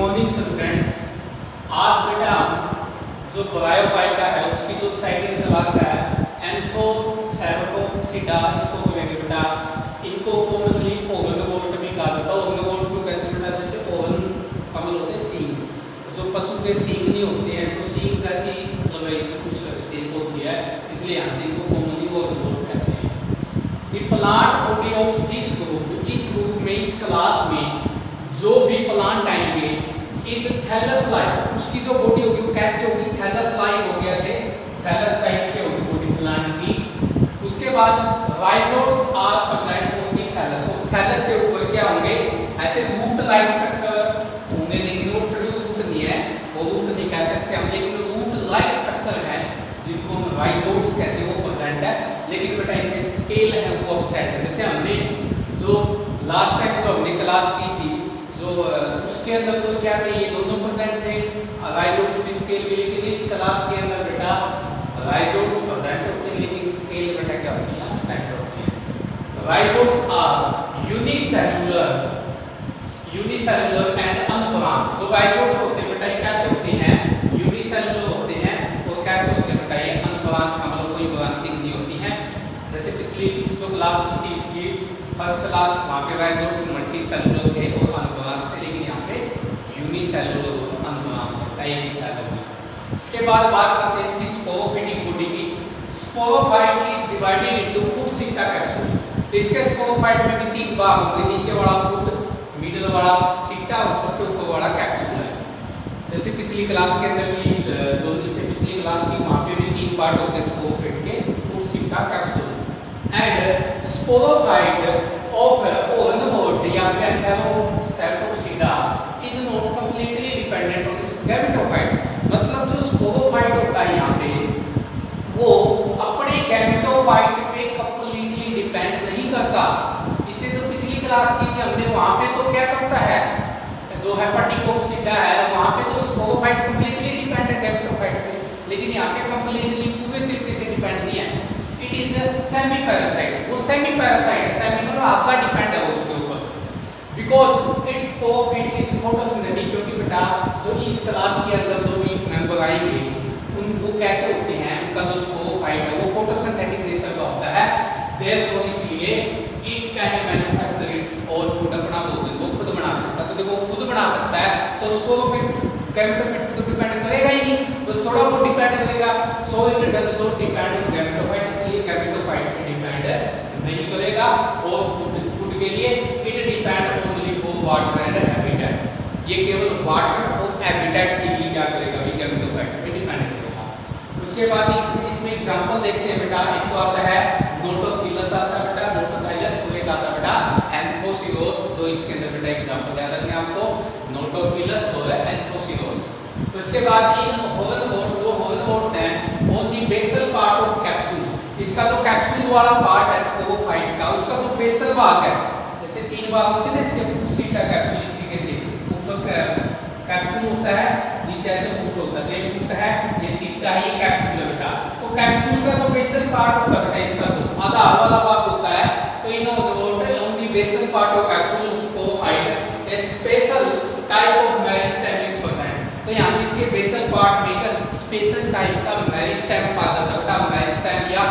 Morning students. आज बेटा जो ब्रायोफाइट का है उसकी जो सेकंड क्लास है एंथोसेरेटोप्सिडा, इसको बोलेंगे बेटा। इनको कॉमनली ओवन गोल्ड भी कहा जाता है। ओवन गोल्ड को कहते हैं बेटा जैसे ओवन कमल होते हैं सींग, जो पशु के सींग नहीं होते हैं तो सींग जैसी कुछ शेप होती है, इसलिए यहाँ से इनको कॉमनली ओवन गोल्ड कहते हैं। The plant body of this group, इस ग्रुप में इस क्लास में जो भी प्लांट आएंगे इज थैलस लाइक, उसकी जो बॉडी होगी वो कैसे होगी, थैलस लाइक होगी, ऐसे थैलस टाइप से होगी बॉडी प्लांट की। उसके बाद rhizoids are present on the thallus, और थैलस के ऊपर क्या होंगे, ऐसे रूट लाइक स्ट्रक्चर होंगे, लेकिन वो रूट नहीं है, वो रूट नहीं कह सकते हम, लेकिन रूट लाइक स्ट्रक्चर है जिनको हम राइजोट्स कहते हैं, वो प्रेजेंट है। लेकिन बेटा इनके स्केल है वो अपसेट है। जैसे हमने जो लास्ट टाइम जो हमने क्लास की थी जो उसके अंदर तो क्या थे, ये दोनों प्रेजेंट थे, राइजोट्स भी स्केल भी, लेकिन इस क्लास के अंदर बेटा राइजोट्स प्रेजेंट होते हैं लेकिन स्केल बेटा क्या होती है, अपसेट होती है। Rhizoids are unicellular and unbranch. जो राइजोट्स होते हैं बेटा ये कैसे होते हैं, यूनिसेलुलर होते हैं, और कैसे होते हैं बेटा ये अनब्रांच, का मतलब कोई ब्रांचिंग नहीं होती है। जैसे पिछली जो क्लास की थी इसकी फर्स्ट क्लास, वहाँ पे राइजोट्स मल्टी सेलुलर थे और अनब्रांच थे, लेकिन यहाँ पे यूनिसेलुलर और अनब्रांच होता है एक सेलुलर। उसके बाद बात करते हैं इसकी स्पोरोफाइटिक बॉडी की। Sporophyte is divided into foot सिक्का कैप्सूल। इसके स्पोरोफाइट में भी तीन भाग होंगे, नीचे वाला फुट, मिडिल वाला सिक्का और सबसे ऊपर वाला कैप्सूल है। जैसे पिछली क्लास के अंदर भी जो इससे पिछली क्लास की वहाँ पे भी तीन पार्ट होते हैं स्पोरोफाइट के, फुट सिक्का capsule. And sporophyte of hornwort या फिर Anthocerotopsida is not completely dependent on its gametophyte. मतलब जो स्पोरोफाइट होता है यहाँ पे वो अपने गैमेटोफाइट पे कंप्लीटली डिपेंड नहीं करता। इसे जो पिछली क्लास की थी हमने, वहाँ पे तो क्या करता है, जो हेपेटिकोप्सिडा है वहाँ पे तो स्पोरोफाइट कंप्लीटली डिपेंड है गैमेटोफाइट पे, लेकिन यहाँ पे कंप्लीटली पूरे तरीके से डिपेंड नहीं है। इट इज सेमी पैरासाइट, वो सेमी पैरासाइट है, सेमी मतलब आधा डिपेंड है वो उसके ऊपर, because it's sporophyte is photosynthetic. क्योंकि बेटा जो इस क्लास के अंदर जो भी मेंबर आएंगे उनको कैसे होते हैं, उनका जो स्पोरोफाइट है वो फोटोसिंथेटिक नेचर का होता है। देयरफॉर इसलिए it can manufacture its own food, अपना भोजन वो खुद बना सकता है। तो देखो खुद बना सकता है तो स्पोरोफाइट गैमेटोफाइट पे तो डिपेंड करेगा ही नहीं, बस थोड़ा बहुत डिपेंड करेगा। So it does not depend on gametophyte, इसलिए गैमेटोफाइट पे डिपेंड नहीं करेगा। और फूड के लिए it depend only for water and habitat, ये केवल वाटर और हैबिटेट के लिए क्या करेगा, भी गैमेटोफाइट पे डिपेंड करेगा। उसके बाद इसमें एग्जांपल देखते हैं बेटा। एक तो आता है नोटोथैलस आता है बेटा, नोटोथैलस, और एक आता है बेटा एंथोसिरोस। तो इसके अंदर बेटा एग्जांपल याद रखना आपको, नोटोथैलस और एंथोसिरोस। उसके बाद इन हॉर्नवोर्ट्स, जो हॉर्नवोर्ट्स हैं on the basal part of capsule, इसका जो कैप्सूल वाला पार्ट है स्पोरोफाइट का, उसका जो बेसल भाग है, जैसे तीन भाग होते हैं ना इसके, सिक्का कैप्सूल इस तरीके से ऊपर कैप्सूल होता है, नीचे ऐसे फुट होता है, तो एक फुट है, ये सिक्का है, ये कैप्सूल है बेटा। तो कैप्सूल का जो बेसल पार्ट होता है बेटा, इसका जो आधा वाला भाग होता है, तो in on the basal part of capsule sporophyte a special type of meristem is present. तो यहाँ पे इसके बेसल पार्ट में एक स्पेशल टाइप का मेरिस्टेम पाया जाता है बेटा, मेरिस्टेम या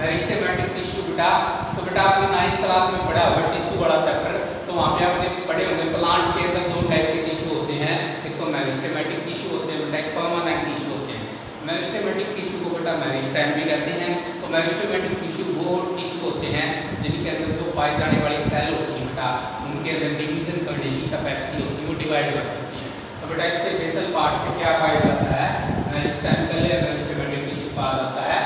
मेरिस्टेमेटिक टिश्यू बेटा। तो बेटा आपने 9th क्लास में पढ़ा होगा टिश्यू वाला चैप्टर, तो वहाँ पे आपने पढ़े होंगे प्लांट के अंदर दो टाइप के टिश्यू होते हैं, एक तो मेरिस्टेमेटिक टिश्यू होते हैं बेटा, एक परमानेंट टिश्यू होते हैं। मेरिस्टेमेटिक टिश्यू को बेटा मेरिस्टेम भी कहते हैं। तो मेरिस्टेमेटिक टिश्यू वो टिश्यू होते हैं जिनके अंदर जो पाई जाने वाली सेल होती है बेटा, उनके अंदर डिवीजन करने की कैपेसिटी होती है, वो डिवाइड कर सकती है। तो बेटा इसके बेसल पार्ट पे क्या पाया जाता है, मेरिस्टेम या मेरिस्टेमेटिक टिश्यू पाया जाता है।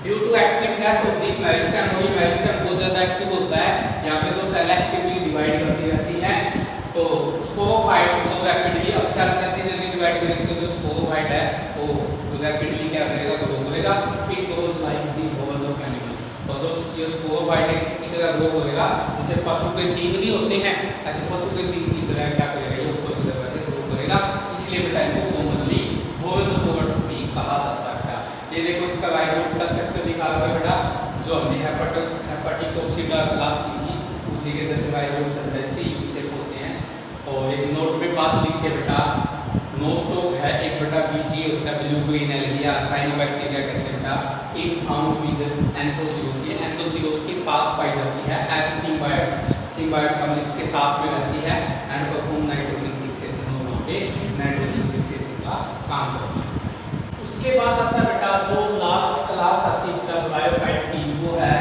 Due to activeness of this meristem, और ये मेरिस्टेम बहुत ज्यादा एक्टिव होता है, यहाँ पे जो सेल एक्टिवली डिवाइड करती रहती है। तो स्पोरोफाइट को रैपिडली, अब सेल जल्दी डिवाइड करेंगे तो जो स्पोरोफाइट है वो रैपिडली क्या करेगा, ग्रो करेगा। It grows like the whole of animal. तो जो ये स्पोरोफाइट है इसकी तरह ग्रो करेगा, जैसे पशु के सींग नहीं होते हैं, ऐसे पशु के सींग की तरह क्या करेगा, ये ऊपर की तरफ से ग्रो करेगा। इसलिए बेटा इनको कॉमनली हॉर्नवोर्ट्स भी कहा जाता है बेटा। ये देखो इसका राइजोट्स का स्ट्रक्चर दिखा रहा है बेटा, जो हमने हेपेटिकोप्सिडा क्लास की थी उसी के जैसे राइजोट्स इसके यू शेप होते हैं। और एक नोट में बात लिखिए बेटा, नोस्टॉक है एक बेटा बीजी होता है, ब्लू ग्रीन एलगिया साइनोबैक्टीरिया कहते हैं बेटा। इफ फाउंड विद एंथोसियोस, ये एंथोसियोस के पास पाई जाती है एज सिम्बायोट का मतलब इसके साथ में रहती है एंड परफॉर्म नाइट्रोजन फिक्सेशन, और वहाँ पे नाइट्रोजन फिक्सेशन का काम करती है। उसके बाद आता है बेटा जो लास्ट क्लास आती है बेटा ब्रायोफाइट की, वो है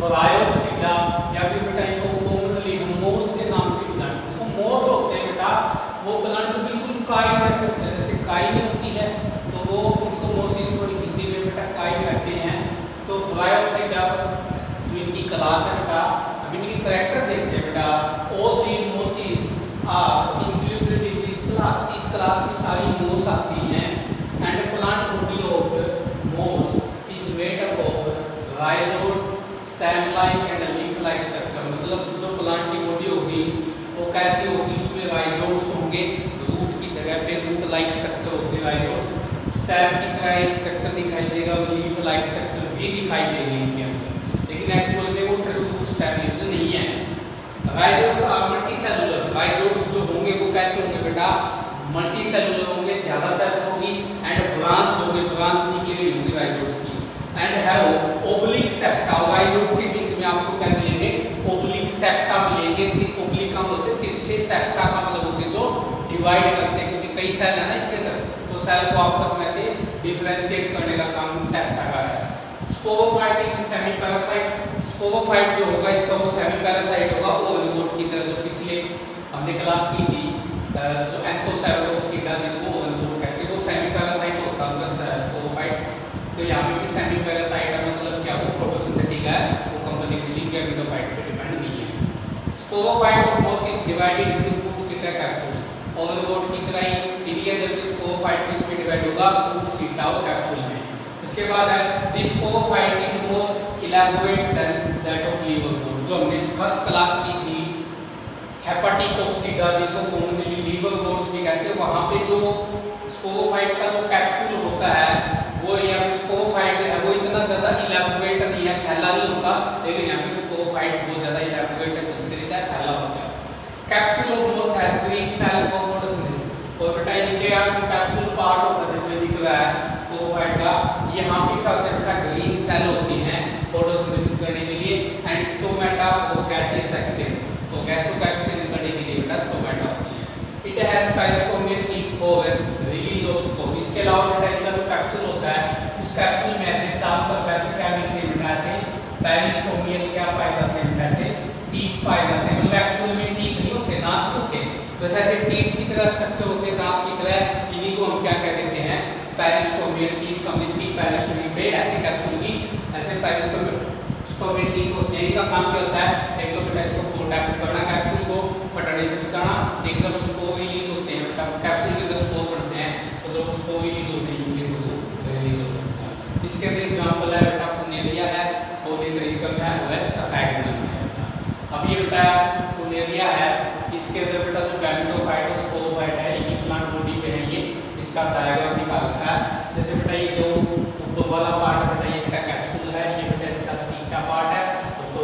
ब्रायोप्सिडा या फिर बेटा इनको कॉमनली हम मोस के नाम से जानते हैं। मोस होते हैं बेटा वो प्लांट बिल्कुल काई जैसे होते हैं, जैसे काई होती है तो वो उनको मोसिस को हिंदी में बेटा काई कहते हैं। तो ब्रायोप्सिडा जो इनकी क्लास है बेटा, अब इनकी कैरेक्टर देखते हैं बेटा। All the mosses are included in this class, इस क्लास में सारी मोस आती हैं। And plant body of moss is made up of rhizoids, stem like and leaf like structure, मतलब जो प्लांट की बॉडी होगी वो कैसी होगी, उसमें राइजोड्स होंगे, रूट की जगह पे रूट लाइक स्ट्रक्चर होंगे राइजोड्स, स्टेम की तरह एक स्ट्रक्चर दिखाई देगा, लीफ लाइक स्ट्रक्चर भी दिखाई देंगे इनके अंदर, लेकिन एक्चुअल में वो रूट स्टेम लीव्स नहीं है। राइजोड्स आर मल्टीसेलुलर, राइजोड्स जो होंगे वो कैसे होंगे बेटा, मल्टीसेलुलर होंगे, ज्यादा सेल्स होगी एंड ब्रांच होंगे, ब्रांच निकली हुई होंगी राइजोड्स की, एंड हैव ओब्लिक सेप्टा, राइजोड्स के बीच में आपको क्या मिलेंगे, ओब्लिक सेप्टा मिलेंगे। ओब्लिक का बोलते हैं तिरछे, सेप्टा का मतलब होते हैं जो डिवाइड करते हैं, क्योंकि कई सेल है ना इसके अंदर, तो सेल को आपस में से डिफरेंशिएट करने का काम सेप्टा का है। Sporophyte is semi parasite, sporophyte जो होगा इसका वो सेमी पैरासाइट होगा, ओवरलोड की तरह जो पिछले हमने क्लास की थी जो एंथोसेफलोप्सिडा जिनको ओवरलोड कहते हैं, वो सेमी पैरासाइट होता है उनका स्पोरोफाइट। तो यहाँ पे भी सेमी पैरासाइट का मतलब क्या, वो फोटोसिंथेटिक है, वो कंप्लीटली गैमेटोफाइट पे डिपेंड नहीं है। Sporophyte of moss is divided into fruit सीटा कैप्सूल, ओवरलोड की तरह ही इनके अंदर भी स्पोरोफाइट किस में डिवाइड होगा, फ्रूट सीटा और कैप्सूल में। उसके बाद है this sporophyte is more elaborate than that of liver, जो हमने फर्स्ट क्लास की थी हेपाटिकोप्सिडा जिनको कॉमनली लीवर बोर्ड्स भी कहते हैं, वहाँ पे जो स्पोरोफाइट का जो कैप्सूल होता है वो या फिर स्पोरोफाइट है वो इतना ज़्यादा इलैबोरेट नहीं है, फैला नहीं होता, लेकिन यहाँ पे स्पोरोफाइट बहुत ज़्यादा इलैबोरेट है, विस्तृत है, फैला होता है। Capsule of moss has green cell for photosynthesis, और बेटा इनके यहाँ जो कैप्सूल पार्ट होता है जो दिख रहा है स्पोरोफाइट का, यहाँ पे क्या होता है बेटा, ग्रीन सेल होती हैं फोटोसिंथेसिस करने के लिए, एंड स्टोमेटा और गैसेस एक्सचेंज, तो गैसों का एक्सचेंज करने के लिए बेटा स्टोमेटा होती है। It has peristomial need for release of spore, इसके अलावा बेटा इनका जो कैप्सूल होता है उस कैप्सूल में ऐसे चारों तरफ ऐसे क्या मिलते हैं बेटा, ऐसे पेरिस्टोमियल क्या पाए जाते हैं, ऐसे टीथ पाए जाते हैं, मतलब कैप्सूल में टीथ नहीं होते, दांत होते, बस ऐसे टीथ की तरह स्ट्रक्चर होते हैं, दांत की तरह, इन्हीं को हम क्या कह देते हैं, पेरिस्टोमियल टीथ। कमिस्ट्री पेरिस्टोमियल पे ऐसे कैप्सूल की ऐसे पेरिस्टोमियल टीथ होते हैं, इनका काम क्या होता है, एक तो बेटा इसको प्रोटेक्ट करना कैप्सूल को फटने से बचाना, एक जब स्पोर रिलीज होते हैं बेटा, कैप्सूल के अंदर स्पोर बनते हैं, तो जब स्पोर रिलीज होते हैं ये तो रिलीज होते हैं। इसके अंदर एग्जांपल है बेटा फुनेरिया है, फोलिट्रिकम है, वो है सफैक्टम है बेटा। अब ये बेटा फुनेरिया है, इसके अंदर बेटा जो गैमेटोफाइट और स्पोरोफाइट है ये प्लांट बॉडी पे है, ये इसका डायग्राम निकाल रखा है। जैसे बेटा ये जो ऊपर वाला पार्ट है बेटा ये इसका कैप्सूल है, ये बेटा इसका सीटा पार्ट है, तो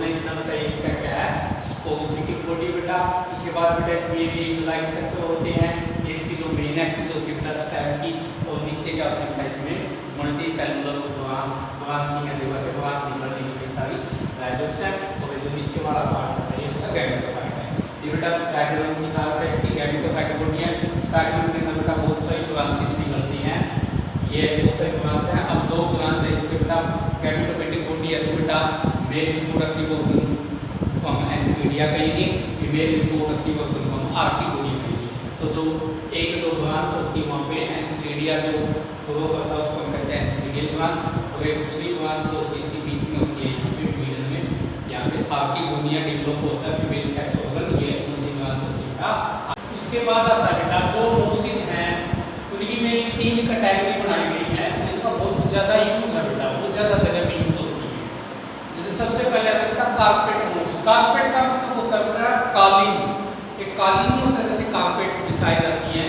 इतना बेटा ये इसका क्या है, स्पोरोफिटिक बॉडी बेटा। उसके बाद बेटा इसमें लीफ लाइक स्ट्रक्चर होते हैं, ये इसकी जो मेन एक्सिस होती है बेटा स्टेम की, और नीचे क्या होता है बेटा इसमें मल्टी सेलुलर ब्रांचिंग है, देखो ऐसे ब्रांच निकलती है कई सारी राइजोड्स है, और जो नीचे वाला पार्ट है ये इसका गैमेटोफाइट है। ये बेटा स्पैगुलम निकाल रहा है, इसकी गैमेटोफाइट बॉडी है, स्पैगुलम के अंदर बेटा बहुत सारी ब्रांचेस निकलती हैं, ये बहुत सारी ब्रांच है। अब दो ब्रांच है इसके बेटा, गैमेटोफाइटिक बॉडी है तो बेटा मेल रिप्रोडक्टिव ऑर्गन को हम एंथीरिया कहेंगे, फीमेल रिप्रोडक्टिव ऑर्गन को हम आर्टिकोरिया कहेंगे। तो जो एक जो ब्रांच होती है वहाँ पे एंथीरिया जो ग्रो करता है उसको हम कहते हैं एंथीरियल ब्रांच, और एक दूसरी ब्रांच जो होती है इसके बीच में होती है यहाँ पे मिडल में, यहाँ पे आर्टिकोरिया डेवलप होता है, फीमेल सेक्स ऑर्गन, ये दूसरी ब्रांच होती है। उसके बाद आता है बेटा जो मोसिस हैं उनकी में तीन कैटेगरी बनाई गई है, जिनका बहुत ज़्यादा यूज है बेटा, बहुत ज़्यादा जगह पे यूज होती है। जैसे सबसे पहले आता है बेटा कारपेट मोस, कारपेट का मतलब होता है बेटा कालीन, एक कालीन नहीं होता जैसे कारपेट बिछाई जाती है,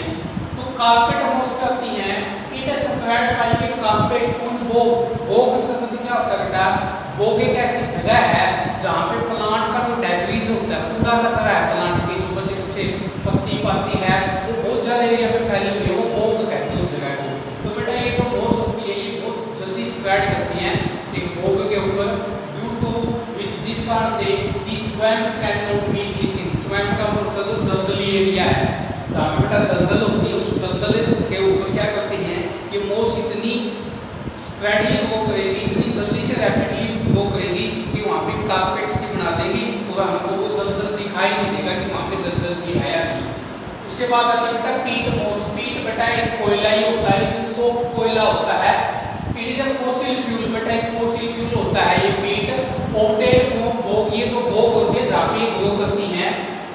तो कारपेट मोस करती हैं, it is spread like a carpet on bog शब्द क्या होता है बेटा, वोग एक ऐसी जगह है जहाँ पे प्लांट का जो डेब्रीज होता है, पूरा कचरा है प्लांट के जो बचे कुछ can not be easily seen. Swamp का मतलब जो दलदली एरिया है, जहाँ पे बेटा दलदल होती है, उस दलदल के ऊपर क्या करते हैं कि मोस इतनी स्प्रेडली ग्रो करेगी, इतनी जल्दी से रैपिडली ग्रो करेगी कि वहाँ पे कारपेट सी बना देगी और हमको वो दलदल दिखाई नहीं देगा कि वहाँ पे दलदल भी है या नहीं। उसके बाद आता है बेटा पीट मोस। पीट बेटा एक कोयला ही होता है, लेकिन सॉफ्ट कोयला होता है। It is a fossil fuel, बेटा एक फॉसिल फ्यूल होता है ये पीट। पोटेड भोग, ये जो भोग होती है जहाँ पे ग्रो करती है,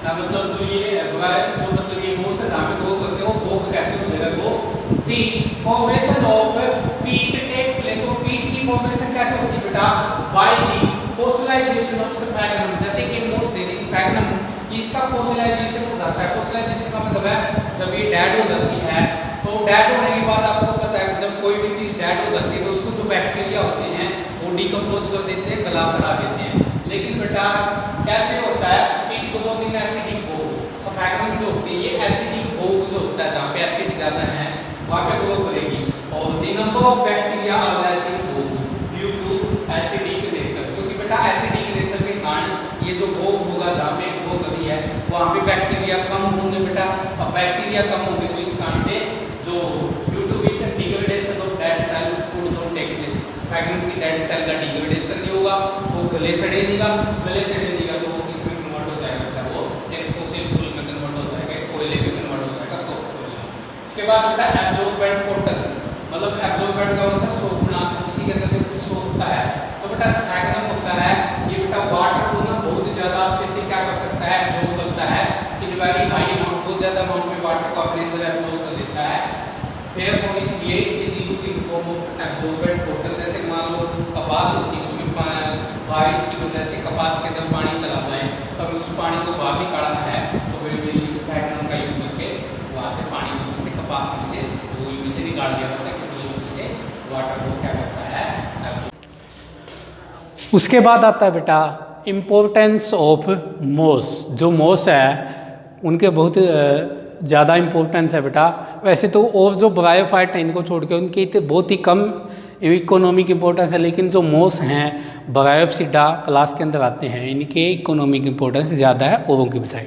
मतलब जो ये जो मतलब ये मोस है जहाँ पे ग्रो करते हैं वो भोग कहते हैं उस जगह को। दी फॉर्मेशन ऑफ पीट टेक प्लेस। और पीट की फॉर्मेशन कैसे होती है बेटा? By the fossilisation of sphagnum. जैसे कि मोस दे दी स्फैग्नम, इसका फॉसिलाइजेशन हो जाता है। फॉसिलाइजेशन का मतलब है जब ये डेड हो जाती है, तो डेड होने के बाद आपको पता है जब कोई भी चीज डेड हो जाती है तो उसको जो बैक्टीरिया होते हैं वो डिकम्पोज कर देते हैं, गला सड़ा देते हैं। लेकिन बेटा कैसे होता है? इट ग्रोथ इन एसिडिक भोग। स्फैग्नम जो होती है ये एसिडिक भोग जो होता है, जहाँ पे एसिड ज्यादा है वहाँ पे ग्रो करेगी। और the number of bacteria are less in bog due to acidic nature, क्योंकि बेटा एसिडिक नेचर के कारण ये जो भोग होगा जहाँ पे ग्रो करी है वहाँ पे बैक्टीरिया कम होंगे बेटा। अब बैक्टीरिया कम होंगे तो इस कारण से जो due to which degradation of dead cell would not take place. Sphagnum की डेड सेल का डिग्रेडेशन नहीं होगा, वो गले सड़े नहीं तो वो किसमें कन्वर्ट हो जाएगा बेटा? वो एक फॉसिल फ्यूल में कन्वर्ट हो जाएगा, कोयले में कन्वर्ट हो जाएगा, सॉफ्ट कोयला। उसके बाद बेटा एब्जॉर्बेंट कॉटन, मतलब एब्जॉर्बेंट का मतलब सोखना, जो किसी के अंदर से कुछ सोखता है। तो बेटा स्फैग्नम होता है ये बेटा वाटर को ना बहुत ज्यादा अच्छे से क्या कर सकता है? एब्जॉर्ब करता है। इन वेरी हाई अमाउंट, बहुत ज्यादा अमाउंट में वाटर को अपने अंदर एब्जॉर्ब कर लेता है। देयरफॉर इसलिए it is used in form of absorbent cotton. जैसे मान लो कपास होती है, उसमें बारिश की वजह से कपास के अंदर पानी चला जाए, तो उस पानी को बाहर निकालना है तो फिर स्फैग्नम का यूज करके वहाँ से पानी उसमें से कपास में से धूल में से निकाल दिया जाता है, क्योंकि उसमें से वाटर को क्या करता है? उसके बाद आता है बेटा इम्पोर्टेंस ऑफ मोस। जो मोस है उनके बहुत ज़्यादा इम्पोर्टेंस है बेटा। वैसे तो और जो ब्रायोफाइट हैं इनको छोड़ के उनकी तो बहुत ही कम इकोनॉमिक इम्पोर्टेंस है, लेकिन जो मोस हैं ब्रायोप्सिडा क्लास के अंदर आते हैं, इनके इकोनॉमिक इम्पोर्टेंस ज़्यादा है औरों की बजाय।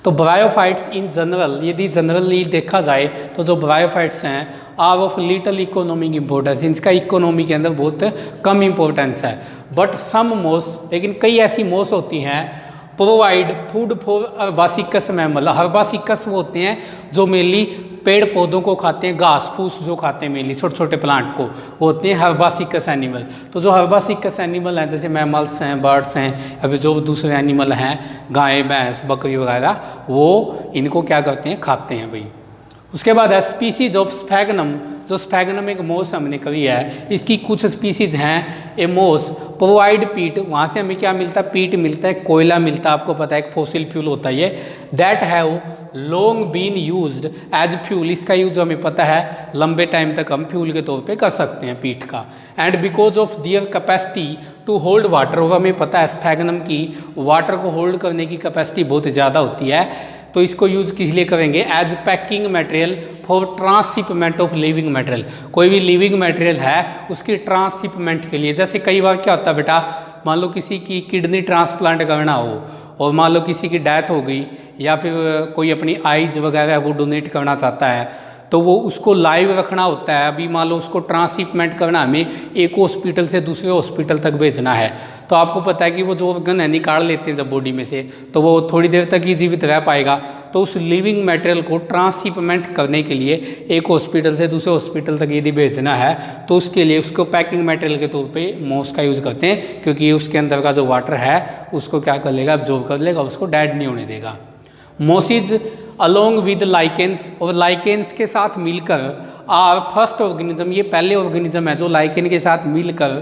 तो ब्रायोफाइट्स इन जनरल, यदि जनरली देखा जाए तो जो ब्रायोफाइट्स हैं are of little economic importance, इनका इकोनॉमी के अंदर बहुत कम इम्पोर्टेंस है। बट सम मोस, लेकिन कई ऐसी मोस होती हैं प्रोवाइड फूड फॉर हर्बासिकस मैमल। हर्बासिकस वो होते हैं जो मेनली पेड़ पौधों को खाते हैं, घास फूस जो खाते हैं मेनली छोटे छोटे प्लांट को, वो होते हैं हर्बासिकस एनिमल। तो जो हर्बासिकस एनिमल हैं जैसे मैमल्स हैं, बर्ड्स हैं, अभी जो दूसरे एनिमल हैं गाय भैंस बकरी वगैरह, वो इनको क्या करते हैं? खाते हैं भाई। उसके बाद है स्पीसीज ऑफ स्फैग्नम। जो स्फैग्नम एक मोस हमने कही है, इसकी कुछ स्पीसीज हैं। ए मोस प्रोवाइड पीट, वहाँ से हमें क्या मिलता है? पीट मिलता है, कोयला मिलता है, आपको पता है एक फॉसिल फ्यूल होता है ये। That have long been used as fuel, इसका यूज हमें पता है लंबे टाइम तक हम फ्यूल के तौर पे कर सकते हैं पीट का। And because of their capacity to hold water, वो हमें पता है स्फैग्नम की वाटर को होल्ड करने की कैपेसिटी बहुत ज़्यादा होती है, तो इसको यूज किस लिए करेंगे? As packing material for transshipment of living material. कोई भी लिविंग मटेरियल है उसकी ट्रांसशिपमेंट के लिए। जैसे कई बार क्या होता है बेटा, मान लो किसी की किडनी ट्रांसप्लांट करना हो और मान लो किसी की डेथ हो गई, या फिर कोई अपनी आइज वगैरह वो डोनेट करना चाहता है, तो वो उसको लाइव रखना होता है। अभी मान लो उसको ट्रांसशिपमेंट करना, हमें एक हॉस्पिटल से दूसरे हॉस्पिटल तक भेजना है, तो आपको पता है कि वो जो ऑर्गन है निकाल लेते हैं जब बॉडी में से, तो वो थोड़ी देर तक ही जीवित रह पाएगा। तो उस लिविंग मटेरियल को ट्रांसशिपमेंट करने के लिए एक हॉस्पिटल से दूसरे हॉस्पिटल तक यदि भेजना है, तो उसके लिए उसको पैकिंग मटेरियल के तौर पे मोस का यूज़ करते हैं, क्योंकि उसके अंदर का जो वाटर है उसको क्या कर लेगा? अब्जॉर्ब कर लेगा, उसको डेड नहीं होने देगा। मोसिज अलोंग विद लाइकेंस, और लाइकेंस के साथ मिलकर आर फर्स्ट ऑर्गेनिज्म, ये पहले ऑर्गेनिज्म है जो लाइकेन के साथ मिलकर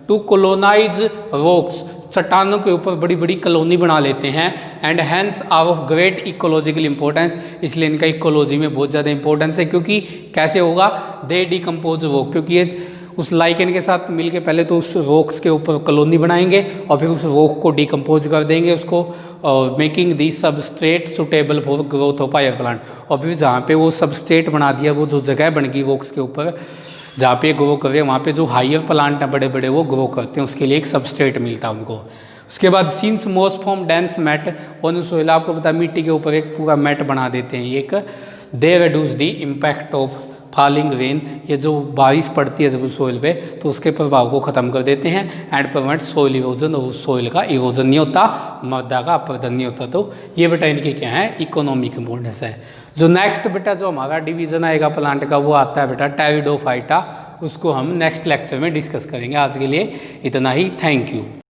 टू कोलोनाइज रॉक्स, चट्टानों के ऊपर बड़ी बड़ी कॉलोनी बना लेते हैं। And hence are of great ecological importance, इसलिए इनका इकोलॉजी में बहुत ज़्यादा इंपॉर्टेंस है। क्योंकि कैसे होगा? दे डिकम्पोज रॉक, क्योंकि ये उस लाइकेन के साथ मिलके पहले तो उस रॉक्स के ऊपर कॉलोनी बनाएंगे और फिर उस रॉक को डिकम्पोज कर देंगे उसको, और making the substrate suitable for growth of higher plant. और फिर जहाँ पे वो सबस्ट्रेट बना दिया, वो जो जगह बन गई रॉक्स के ऊपर जहाँ पे ग्रो कर रहे हैं, वहाँ पे जो हायर प्लांट हैं बड़े बड़े वो ग्रो करते हैं, उसके लिए एक सबस्ट्रेट मिलता है उनको। उसके बाद since most form dense mat on soil, आपको पता है मिट्टी के ऊपर एक पूरा मैट बना देते हैं एक। They reduce the impact of falling rain, ये जो बारिश पड़ती है जब सोइल पे तो उसके प्रभाव को ख़त्म कर देते हैं। एंड प्रिवेंट सोइल इरोजन, और सोइल का इरोजन नहीं होता, मृदा का अपरदन नहीं होता। तो ये बेटा इनके क्या है, इकोनॉमिक इम्पोर्टेंस है। जो नेक्स्ट बेटा जो हमारा डिवीजन आएगा प्लांट का वो आता है बेटा टेरिडोफाइटा, उसको हम नेक्स्ट लेक्चर में डिस्कस करेंगे। आज के लिए इतना ही, थैंक यू।